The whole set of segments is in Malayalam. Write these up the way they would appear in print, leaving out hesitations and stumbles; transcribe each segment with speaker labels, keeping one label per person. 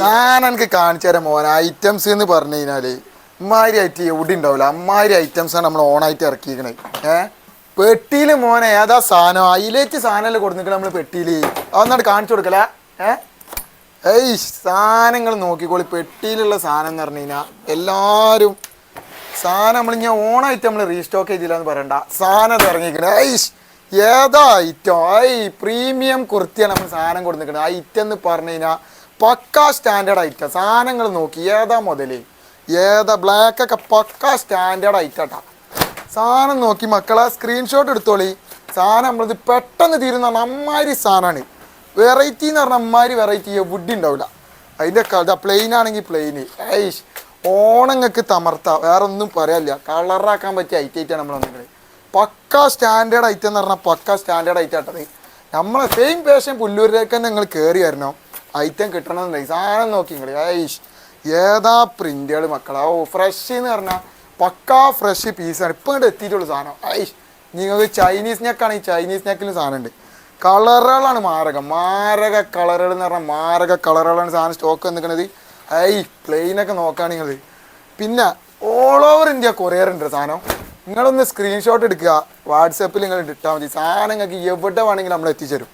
Speaker 1: ഞാൻ എനിക്ക് കാണിച്ചു തരാം മോനെ. ഐറ്റംസ് എന്ന് പറഞ്ഞു കഴിഞ്ഞാല് ഇമ്മാതിരി ആയിട്ട് എവിടെ ഉണ്ടാവില്ല. അമ്മാതിരി ഐറ്റംസാണ് നമ്മൾ ഓണായിട്ട് ഇറക്കിയിരിക്കണേ. പെട്ടിയിൽ മോനെ ഏതാ സാധനം ഹൈലൈറ്റ് സാധനമല്ലേ കൊടുത്തിട്ട് നമ്മൾ പെട്ടിയിൽ അതൊന്നാണ് കാണിച്ചു കൊടുക്കല. ഏയ് സാധനങ്ങൾ നോക്കിക്കോളി. പെട്ടിയിലുള്ള സാധനം എന്ന് പറഞ്ഞു കഴിഞ്ഞാൽ എല്ലാവരും സാധനം നമ്മളിങ്ങനെ ഓണായിട്ട് നമ്മൾ റീസ്റ്റോക്ക് ചെയ്തില്ല എന്ന് പറയണ്ട. സാധനം അത് ഇറങ്ങിക്കണേ. ഏതാ ഐറ്റം? പ്രീമിയം കുർത്തിയാണ് നമ്മൾ സാധനം കൊടുത്തിരിക്കുന്നത്. ഐറ്റം എന്ന് പറഞ്ഞു കഴിഞ്ഞാൽ പക്കാ സ്റ്റാൻഡേർഡ് ഐറ്റം. സാധനങ്ങൾ നോക്കി ഏതാ മുതൽ ഏതാ ബ്ലാക്കൊക്കെ പക്കാ സ്റ്റാൻഡേർഡ് ഐറ്റാട്ടാ. സാധനം നോക്കി മക്കളെ സ്ക്രീൻഷോട്ട് എടുത്തോളി. സാധനം നമ്മളത് പെട്ടെന്ന് തീരുന്ന അമ്മാതിരി സാധനമാണ്. വെറൈറ്റി എന്ന് പറഞ്ഞാൽ അമ്മാതിരി വെറൈറ്റി എവിടെ ഉണ്ടാവില്ല. അതിൻ്റെ പ്ലെയിൻ ആണെങ്കിൽ പ്ലെയിന്. ഓണങ്ങൾക്ക് തമർത്ത വേറെ ഒന്നും പറയാനില്ല. കളറാക്കാൻ പറ്റിയ ഐറ്റാണ് നമ്മൾ വന്നിട്ടുള്ളത്. പക്കാ സ്റ്റാൻഡേർഡ് ഐറ്റം എന്ന് പറഞ്ഞാൽ പക്കാ സ്റ്റാൻഡേർഡ് ഐറ്റാട്ടത്. നമ്മളെ സെയിം പേഷൻ പുല്ലൂരിലേക്ക് തന്നെ നിങ്ങൾ കയറി വരണോ ഐറ്റം കിട്ടണമെന്നുണ്ടെങ്കിൽ സാധനം നോക്കി നിങ്ങൾ. ഏതാ പ്രിൻ്റുകൾ മക്കളെ. ഫ്രഷ് എന്ന് പറഞ്ഞാൽ പക്കാ ഫ്രഷ് പീസാണ്. ഇപ്പം ഇങ്ങോട്ട് എത്തിയിട്ടുള്ള സാധനം. നിങ്ങൾക്ക് ചൈനീസ് നെക്കാണെങ്കിൽ ചൈനീസ് നെക്കിലും സാധനം ഉണ്ട്. കളറുകളാണ് മാരക കളറുകൾ എന്ന് പറഞ്ഞാൽ മാരക കളറുകളാണ് സാധനം സ്റ്റോക്ക് വന്നിരിക്കുന്നത്. പ്ലെയിനൊക്കെ നോക്കുകയാണെങ്കിൽ പിന്നെ ഓൾ ഓവർ ഇന്ത്യ കൊറിയർ ഉണ്ട് സാധനം. നിങ്ങളൊന്ന് സ്ക്രീൻഷോട്ട് എടുക്കുക, വാട്സപ്പിൽ നിങ്ങൾ ഇട്ടാൽ മതി. സാധനം നിങ്ങൾക്ക് എവിടെ വേണമെങ്കിലും നമ്മൾ എത്തിച്ചേരും.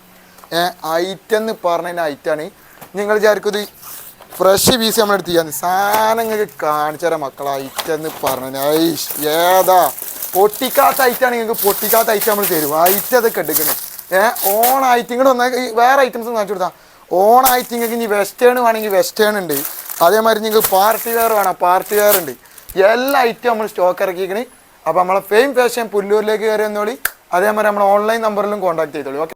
Speaker 1: ഐറ്റം എന്ന് പറഞ്ഞ ഐറ്റാണ്. നിങ്ങൾ വിചാരിക്കും ഫ്രഷ് പീസ് നമ്മളെടുത്ത് ചെയ്യാൻ. സാധനം നിങ്ങൾക്ക് കാണിച്ചു തരാം മക്കളെ. ഐറ്റം എന്ന് പറഞ്ഞ ഏതാ പൊട്ടിക്കാത്ത ഐറ്റാണ്. നിങ്ങൾക്ക് പൊട്ടിക്കാത്ത ഐറ്റം നമ്മൾ തരും. ഐറ്റം അതൊക്കെ എടുക്കണം. ഓണായിട്ട് ഇങ്ങോട്ട് വന്നാൽ വേറെ ഐറ്റംസ് കാണിച്ചു കൊടുത്താൽ ഓണായിട്ട് നിങ്ങൾക്ക് ഇനി വെസ്റ്റേൺ വേണമെങ്കിൽ വെസ്റ്റേൺ ഉണ്ട്. അതേമാതിരി നിങ്ങൾക്ക് പാർട്ടി വെയർ വേണം പാർട്ടി വെയർ ഉണ്ട്. എല്ലാ ഐറ്റം നമ്മൾ സ്റ്റോക്ക് ഇറക്കിക്കണേ. അപ്പോൾ നമ്മളെ ഫെയിം ഫാഷൻ പുല്ലൂരിലേക്ക് കയറി വന്നോളി. അതേമാതിരി നമ്മൾ ഓൺലൈൻ നമ്പറിലും കോൺടാക്ട് ചെയ്തോളി. ഓക്കെ.